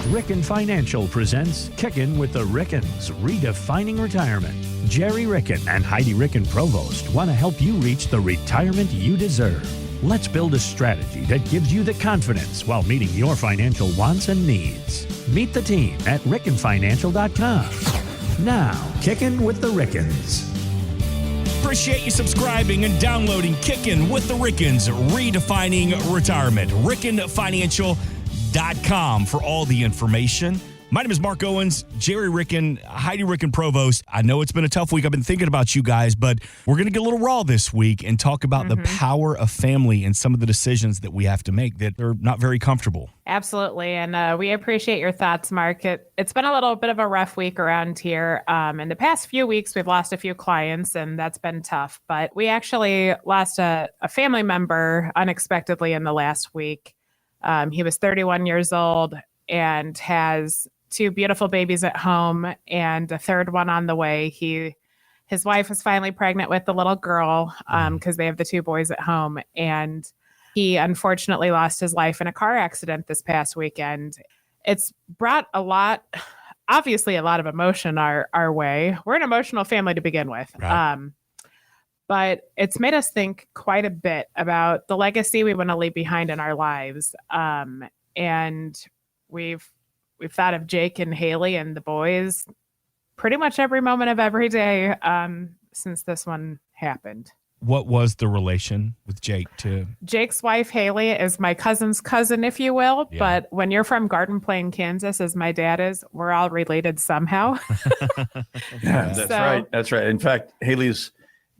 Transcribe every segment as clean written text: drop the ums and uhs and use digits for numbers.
Ricken Financial presents Kickin' with the Rickens, Redefining Retirement. Gerry Ricken and Heidi Ricken Provost want to help you reach the retirement you deserve. Let's build a strategy that gives you the confidence while meeting your financial wants and needs. Meet the team at rickenfinancial.com. Now, Kickin' with the Rickens. Appreciate you subscribing and downloading Kickin' with the Rickens, Redefining Retirement. rickenfinancial.com for all the information. My name is Mark Owens, Gerry Ricken, Heidi Ricken Provost. I know it's been a tough week. I've been thinking about you guys, but we're going to get a little raw this week and talk about the power of family and some of the decisions that we have to make that are not very comfortable. Absolutely. And we appreciate your thoughts, Mark. It's been a little bit of a rough week around here. In the past few weeks, we've lost a few clients, and that's been tough. But we actually lost a family member unexpectedly in the last week. He was 31 years old and has two beautiful babies at home and a third one on the way. His wife was finally pregnant with the little girl because they have the two boys at home. And he unfortunately lost his life in a car accident this past weekend. It's brought obviously a lot of emotion our way. We're an emotional family to begin with. Right. But it's made us think quite a bit about the legacy we want to leave behind in our lives. And we've thought of Jake and Haley and the boys pretty much every moment of every day since this one happened. What was the relation with Jake to? Jake's wife, Haley, is my cousin's cousin, if you will. Yeah. But when you're from Garden Plain, Kansas, as my dad is, we're all related somehow. Yeah, that's right. In fact, Haley's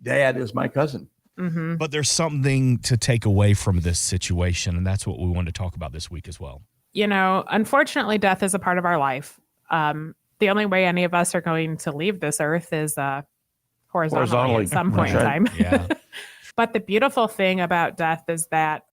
dad is my cousin. Mm-hmm. But there's something to take away from this situation, and that's what we want to talk about this week as well. You know, unfortunately, death is a part of our life. The only way any of us are going to leave this earth is horizontally at some point in time. Yeah. But the beautiful thing about death is that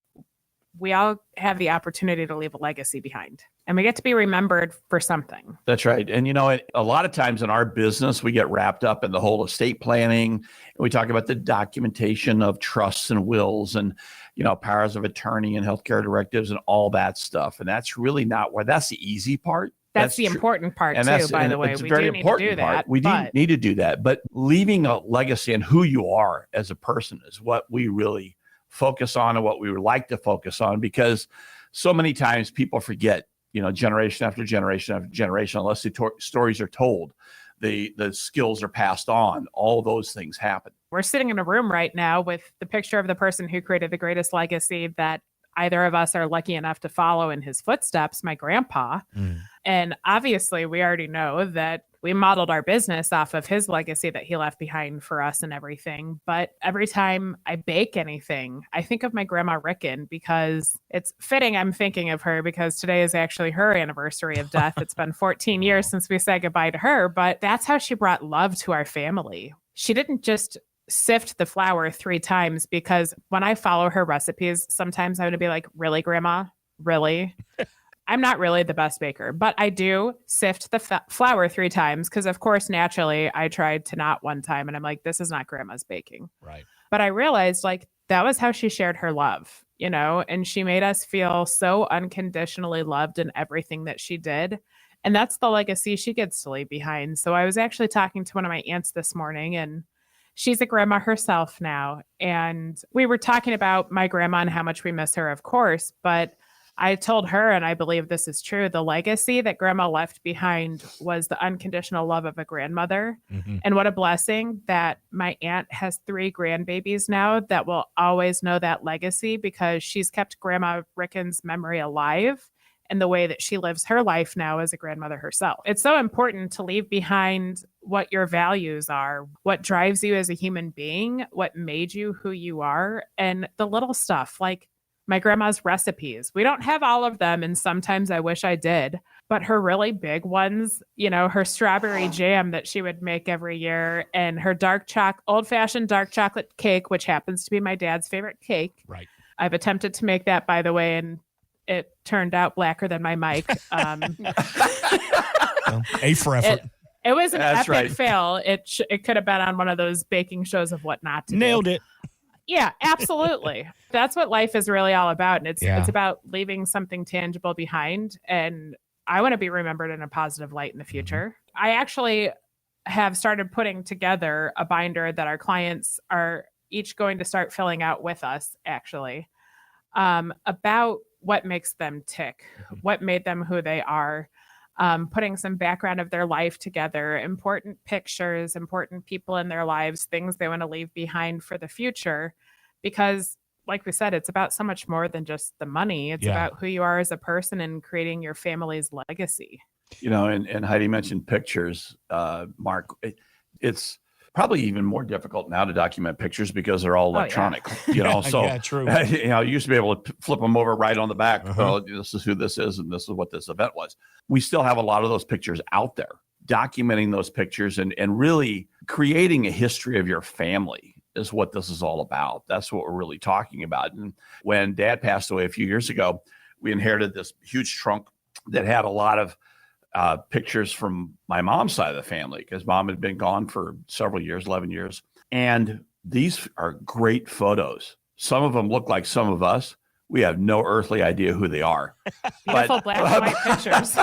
we all have the opportunity to leave a legacy behind, and we get to be remembered for something. That's right. And, you know, a lot of times in our business, we get wrapped up in the whole estate planning. And we talk about the documentation of trusts and wills and, you know, powers of attorney and healthcare directives and all that stuff. And that's really not where that's the easy part. That's the important part, too, by the way. It's a very important part. We do need to do that. But leaving a legacy and who you are as a person is what we really focus on and what we would like to focus on, because so many times people forget, you know, generation after generation after generation, unless the stories are told, the skills are passed on, all those things happen. We're sitting in a room right now with the picture of the person who created the greatest legacy that either of us are lucky enough to follow in his footsteps, my grandpa. And obviously, we already know that we modeled our business off of his legacy that he left behind for us and everything. But every time I bake anything, I think of my grandma Ricken, because it's fitting I'm thinking of her because today is actually her anniversary of death. It's been 14 years since we said goodbye to her, but that's how she brought love to our family. She didn't just sift the flour 3 times, because when I follow her recipes, sometimes I would be like, really, Grandma? Really? I'm not really the best baker, but I do sift the flour 3 times because, of course, naturally, I tried to not one time, and I'm like, this is not Grandma's baking. Right. But I realized, like, that was how she shared her love, you know, and she made us feel so unconditionally loved in everything that she did. And that's the legacy she gets to leave behind. So I was actually talking to one of my aunts this morning, and she's a grandma herself now. And we were talking about my grandma and how much we miss her, of course. But I told her, and I believe this is true, the legacy that grandma left behind was the unconditional love of a grandmother. Mm-hmm. And what a blessing that my aunt has 3 grandbabies now that will always know that legacy, because she's kept Grandma Ricken's memory alive and the way that she lives her life now as a grandmother herself. It's so important to leave behind what your values are, what drives you as a human being, what made you who you are, and the little stuff like my grandma's recipes. We don't have all of them, and sometimes I wish I did, but her really big ones, you know, her strawberry jam that she would make every year, and her old-fashioned dark chocolate cake, which happens to be my dad's favorite cake. Right. I've attempted to make that, by the way, and it turned out blacker than my mic. A for effort. It was an epic fail. It could have been on one of those baking shows of what not to Nailed do. it. Yeah, absolutely. That's what life is really all about. And it's about leaving something tangible behind. And I want to be remembered in a positive light in the future. I actually have started putting together a binder that our clients are each going to start filling out with us, actually, about what makes them tick, what made them who they are, putting some background of their life together, important pictures, important people in their lives, things they want to leave behind for the future. Because like we said, it's about so much more than just the money. It's about who you are as a person and creating your family's legacy. And Heidi mentioned pictures, Mark. It's probably even more difficult now to document pictures because they're all electronic. So yeah, true. You used to be able to flip them over right on the back. Oh, this is who this is, and this is what this event was. We still have a lot of those pictures out there. Documenting those pictures and really creating a history of your family is what this is all about. That's what we're really talking about. And when Dad passed away a few years ago, we inherited this huge trunk that had a lot of pictures from my mom's side of the family, because Mom had been gone for several years, 11 years. And these are great photos. Some of them look like some of us. We have no earthly idea who they are. Beautiful black and white pictures.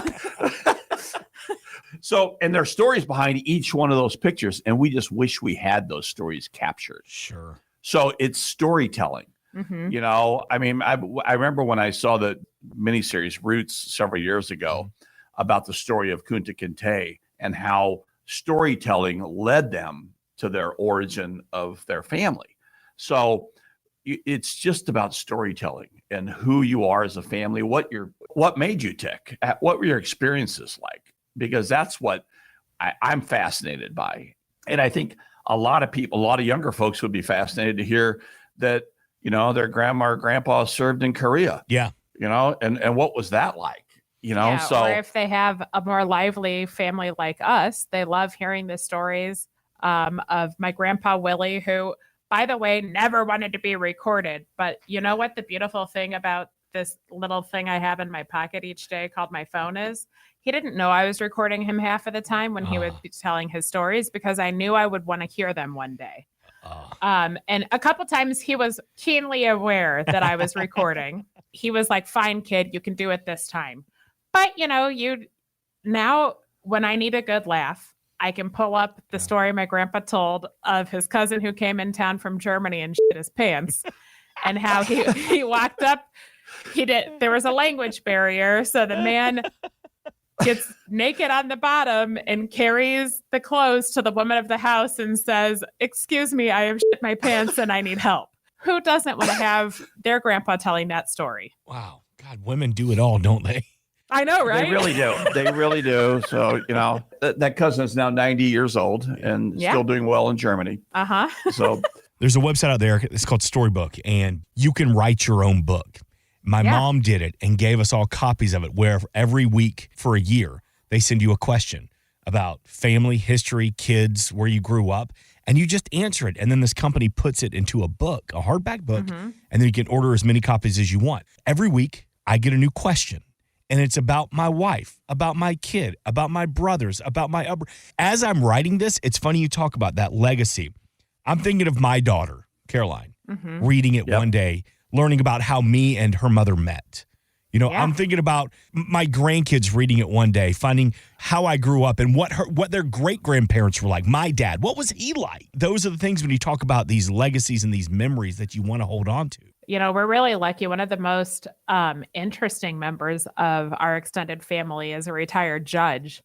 So, and there are stories behind each one of those pictures, and we just wish we had those stories captured. Sure. So it's storytelling. I remember when I saw the miniseries Roots several years ago about the story of Kunta Kinte and how storytelling led them to their origin of their family. So it's just about storytelling and who you are as a family, what made you tick, what were your experiences like? Because that's what I'm fascinated by. And I think a lot of people, a lot of younger folks would be fascinated to hear that, their grandma or grandpa served in Korea. Yeah. And what was that like? Or if they have a more lively family like us, they love hearing the stories of my grandpa Willie, who, by the way, never wanted to be recorded. But you know what the beautiful thing about this little thing I have in my pocket each day called my phone is? He didn't know I was recording him half of the time when he would be telling his stories, because I knew I would want to hear them one day. And a couple times he was keenly aware that I was recording. He was like, "Fine, kid, you can do it this time." But, now when I need a good laugh, I can pull up the story my grandpa told of his cousin who came in town from Germany and shit his pants, and how he walked up. There was a language barrier. So the man gets naked on the bottom and carries the clothes to the woman of the house and says, "Excuse me, I have shit my pants and I need help." Who doesn't want to have their grandpa telling that story? Wow. God, women do it all, don't they? I know, right? They really do. They really do. So, that cousin is now 90 years old and still doing well in Germany. So there's a website out there. It's called Storybook, and you can write your own book. My mom did it and gave us all copies of it, where every week for a year, they send you a question about family, history, kids, where you grew up, and you just answer it. And then this company puts it into a book, a hardback book, and then you can order as many copies as you want. Every week, I get a new question, and it's about my wife, about my kid, about my brothers, about my upbringing. As I'm writing this, it's funny you talk about that legacy. I'm thinking of my daughter, Caroline, reading it one day, learning about how me and her mother met. I'm thinking about my grandkids reading it one day, finding how I grew up and what their great-grandparents were like. My dad, what was he like? Those are the things when you talk about these legacies and these memories that you want to hold on to. We're really lucky. One of the most interesting members of our extended family is a retired judge,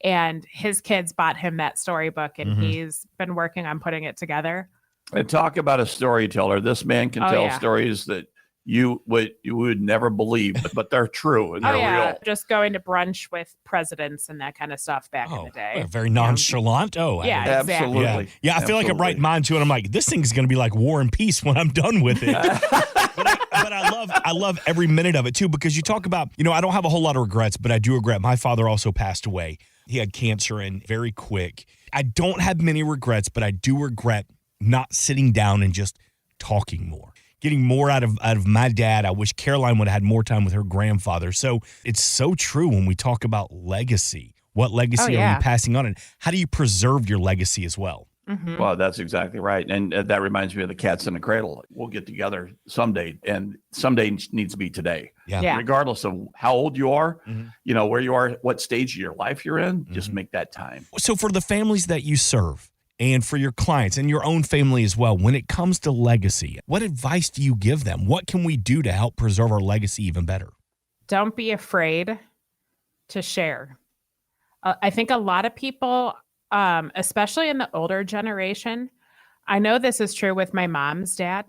and his kids bought him that storybook, and he's been working on putting it together. And talk about a storyteller. This man can tell stories that you would never believe, but they're true and they're real. Just going to brunch with presidents and that kind of stuff back in the day. Very nonchalant. Exactly. Absolutely. Yeah, I feel like I'm writing mine too, and I'm like, this thing's going to be like War and Peace when I'm done with it. But I love every minute of it too, because you talk about, I don't have a whole lot of regrets, but I do regret. My father also passed away. He had cancer and very quick. I don't have many regrets, but I do regret not sitting down and just talking more, getting more out of my dad. I wish Caroline would have had more time with her grandfather. So it's so true when we talk about legacy. What legacy are you passing on, and how do you preserve your legacy as well? Mhm. Well, that's exactly right. And that reminds me of the cats in the cradle. We'll get together someday, and someday needs to be today. Yeah. Regardless of how old you are, Mhm. where you are, what stage of your life you're in, just Mhm. make that time. So for the families that you serve and for your clients and your own family as well, when it comes to legacy, what advice do you give them? What can we do to help preserve our legacy even better? Don't be afraid to share. I think a lot of people, especially in the older generation, I know this is true with my mom's dad.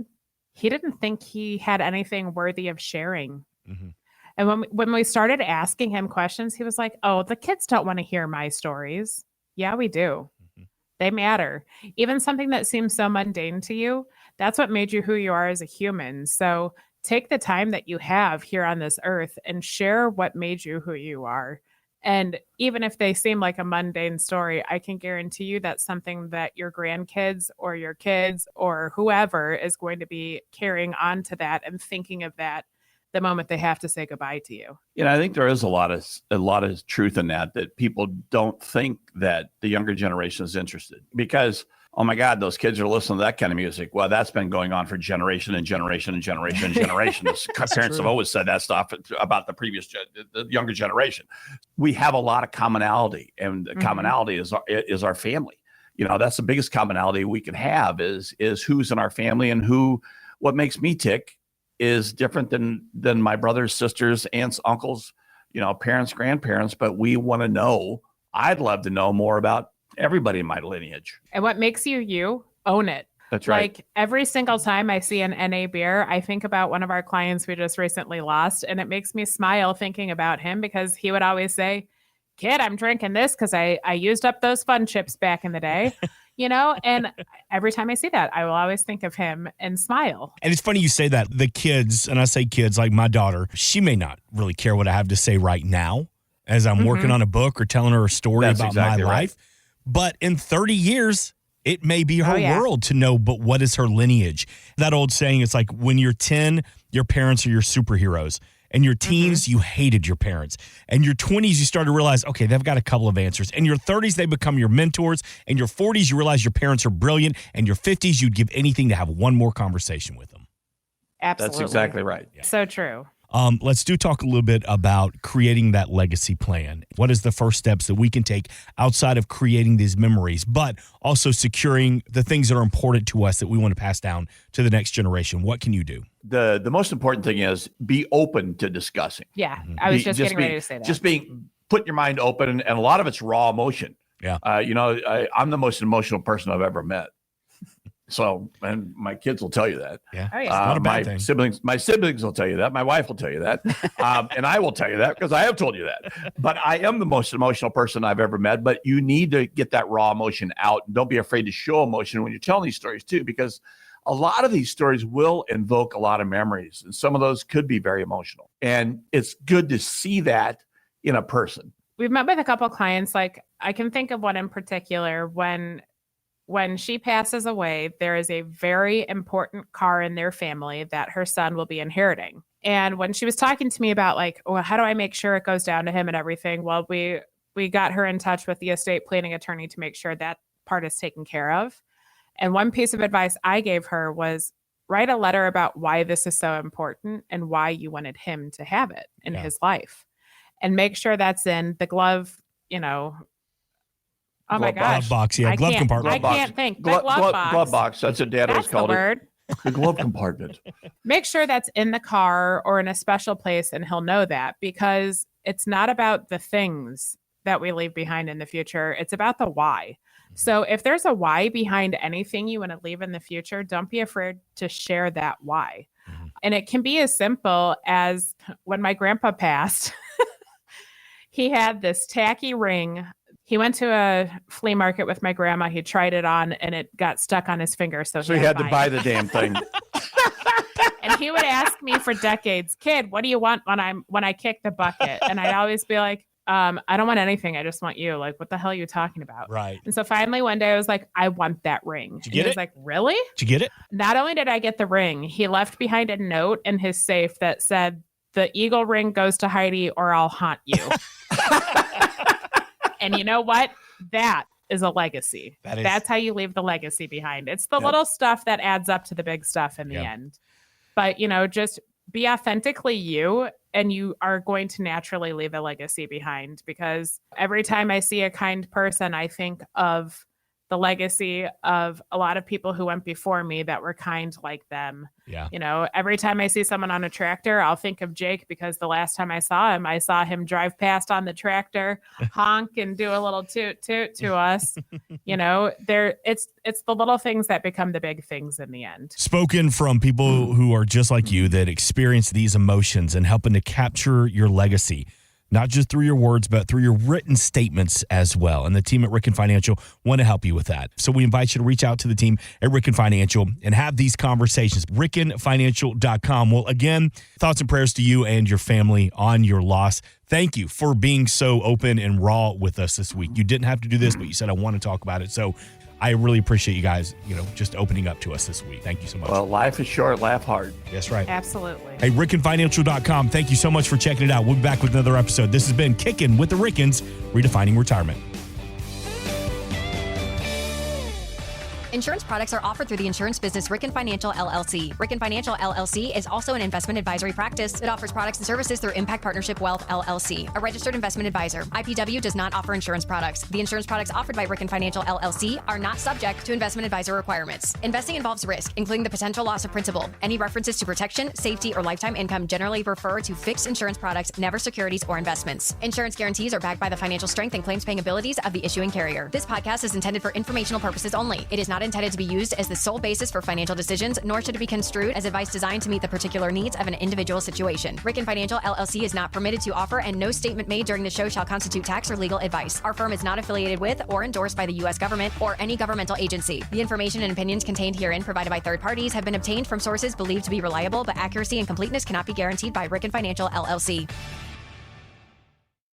He didn't think he had anything worthy of sharing. Mhm. And when we started asking him questions, he was like, "Oh, the kids don't want to hear my stories." Yeah, we do. Mhm. They matter. Even something that seems so mundane to you, that's what made you who you are as a human. So take the time that you have here on this earth and share what made you who you are. And even if they seem like a mundane story, I can guarantee you that's something that your grandkids or your kids or whoever is going to be carrying on to that and thinking of that the moment they have to say goodbye to you. I think there is a lot of truth in that people don't think that the younger generation is interested because, oh my God, those kids are listening to that kind of music. Well, that's been going on for generation and generation and generation and generation. Parents have always said that stuff about the younger generation. We have a lot of commonality, and the commonality is our family. That's the biggest commonality we can have is who's in our family, and what makes me tick is different than my brothers, sisters, aunts, uncles, parents, grandparents. But we want to know, I'd love to know more about everybody in my lineage. And what makes you, own it. That's right. Like every single time I see an NA beer, I think about one of our clients we just recently lost. And it makes me smile thinking about him because he would always say, "Kid, I'm drinking this because I used up those fun chips back in the day." And every time I see that, I will always think of him and smile. And it's funny you say that. The kids, and I say kids, like my daughter, she may not really care what I have to say right now as I'm working on a book or telling her a story That's about exactly my right. life. But in 30 years, it may be her Oh, yeah. world to know, but what is her lineage? That old saying, it's like when you're 10, your parents are your superheroes. And your teens, you hated your parents. And your 20s, you start to realize, okay, they've got a couple of answers. And your 30s, they become your mentors. And your 40s, you realize your parents are brilliant. And your 50s, you'd give anything to have one more conversation with them. Absolutely. That's exactly right. So true. Let's talk a little bit about creating that legacy plan. What is the first steps that we can take outside of creating these memories, but also securing the things that are important to us that we want to pass down to the next generation? What can you do? The most important thing is be open to discussing. Yeah. I was just getting ready to say that. Just put your mind open, and a lot of it's raw emotion. Yeah. I'm the most emotional person I've ever met. So, and my kids will tell you that. Yeah. Oh, yeah. Not a bad thing. My siblings will tell you that. My wife will tell you that. And I will tell you that because I have told you that. But I am the most emotional person I've ever met. But you need to get that raw emotion out. And don't be afraid to show emotion when you're telling these stories too, because a lot of these stories will invoke a lot of memories. And some of those could be very emotional. And it's good to see that in a person. We've met with a couple clients. Like I can think of one in particular when she passes away, there is a very important car in their family that her son will be inheriting. And when she was talking to me about like, well, how do I make sure it goes down to him and everything? Well, we got her in touch with the estate planning attorney to make sure that part is taken care of. And one piece of advice I gave her was write a letter about why this is so important and why you wanted him to have it in his life. And make sure that's in the glove, Oh my gosh. Glove box, yeah. Glove compartment. I can't think. The glove box. Glove box. That's what Dad always called it. The glove compartment. Make sure that's in the car or in a special place, and he'll know that because it's not about the things that we leave behind in the future. It's about the why. So if there's a why behind anything you want to leave in the future, don't be afraid to share that why. And it can be as simple as when my grandpa passed, he had this tacky ring. He went to a flea market with my grandma. He tried it on and it got stuck on his finger. So he had to buy the damn thing. And he would ask me for decades, "Kid, what do you want when I kick the bucket?" And I'd always be like, I don't want anything. I just want you. Like, what the hell are you talking about? Right. And so finally one day I was like, I want that ring. Did you get he was like, really? Did you get it? Not only did I get the ring, he left behind a note in his safe that said, "The eagle ring goes to Heidi or I'll haunt you." And you know what? That is a legacy. That's how you leave the legacy behind. It's the Yep. little stuff that adds up to the big stuff in the end. But, just be authentically you, and you are going to naturally leave a legacy behind, because every time I see a kind person, I think of the legacy of a lot of people who went before me that were kind like them. Yeah. Every time I see someone on a tractor, I'll think of Jake, because the last time I saw him drive past on the tractor, honk and do a little toot toot to us. It's the little things that become the big things in the end. Spoken from people who are just like you, that experience these emotions and helping to capture your legacy. Not just through your words, but through your written statements as well. And the team at Ricken Financial want to help you with that. So we invite you to reach out to the team at Ricken Financial and have these conversations. RickenFinancial.com. Well, again, thoughts and prayers to you and your family on your loss. Thank you for being so open and raw with us this week. You didn't have to do this, but you said, I want to talk about it. So I really appreciate you guys, just opening up to us this week. Thank you so much. Well, life is short, laugh hard. That's right. Absolutely. Hey, RickenFinancial.com. Thank you so much for checking it out. We'll be back with another episode. This has been Kicking with the Rickens, redefining retirement. Insurance products are offered through the insurance business Ricken Financial LLC. Ricken Financial LLC is also an investment advisory practice that offers products and services through Impact Partnership Wealth LLC, a registered investment advisor. IPW does not offer insurance products. The insurance products offered by Ricken Financial LLC are not subject to investment advisor requirements. Investing involves risk, including the potential loss of principal. Any references to protection, safety, or lifetime income generally refer to fixed insurance products, never securities or investments. Insurance guarantees are backed by the financial strength and claims paying abilities of the issuing carrier. This podcast is intended for informational purposes only. It is not intended to be used as the sole basis for financial decisions, nor should it be construed as advice designed to meet the particular needs of an individual situation. Ricken Financial LLC is not permitted to offer, and no statement made during the show shall constitute tax or legal advice. Our firm is not affiliated with or endorsed by the U.S. government or any governmental agency. The information and opinions contained herein, provided by third parties, have been obtained from sources believed to be reliable, but accuracy and completeness cannot be guaranteed by Ricken Financial LLC.